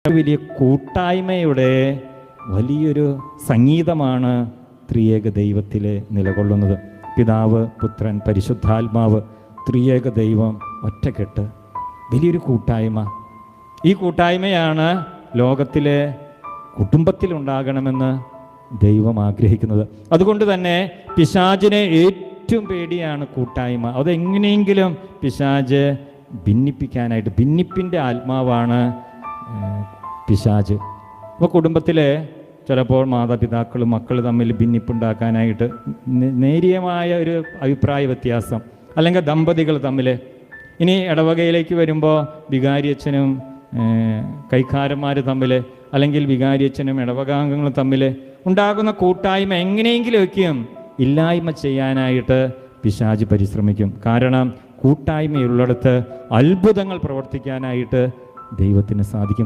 വലിയ കൂട്ടായ്മയുടെ വലിയൊരു സംഗീതമാണ് ത്രിയേക ദൈവത്തിൽ നിലകൊള്ളുന്നത്. പിതാവ്, പുത്രൻ, പരിശുദ്ധാത്മാവ്, ത്രിയേക ദൈവം ഒറ്റക്കെട്ട്, വലിയൊരു കൂട്ടായ്മ. ഈ കൂട്ടായ്മയാണ് ലോകത്തിലെ കുടുംബത്തിലുണ്ടാകണമെന്ന് ദൈവം ആഗ്രഹിക്കുന്നത്. അതുകൊണ്ട് തന്നെ പിശാചിനെ ഏറ്റവും പേടിയാണ് കൂട്ടായ്മ. അതെങ്ങനെയെങ്കിലും പിശാച് ഭിന്നിപ്പിക്കാനായിട്ട്, ഭിന്നിപ്പിൻ്റെ ആത്മാവാണ് പിശാച്. അപ്പോൾ കുടുംബത്തിലെ ചിലപ്പോൾ മാതാപിതാക്കളും മക്കൾ തമ്മിൽ ഭിന്നിപ്പുണ്ടാക്കാനായിട്ട് നേരിയമായ ഒരു അഭിപ്രായ വ്യത്യാസം, അല്ലെങ്കിൽ ദമ്പതികൾ തമ്മിൽ, ഇനി ഇടവകയിലേക്ക് വരുമ്പോൾ വികാരിയച്ഛനും കൈക്കാരന്മാർ തമ്മിൽ, അല്ലെങ്കിൽ വികാരിയച്ഛനും ഇടവകാംഗങ്ങളും തമ്മിൽ ഉണ്ടാകുന്ന കൂട്ടായ്മ എങ്ങനെയെങ്കിലുമൊക്കെയും ഇല്ലായ്മ ചെയ്യാനായിട്ട് പിശാച് പരിശ്രമിക്കും. കാരണം കൂട്ടായ്മയുള്ളിടത്ത് അത്ഭുതങ്ങൾ പ്രവർത്തിക്കാനായിട്ട് ദൈവത്തിന് സാധിക്കും.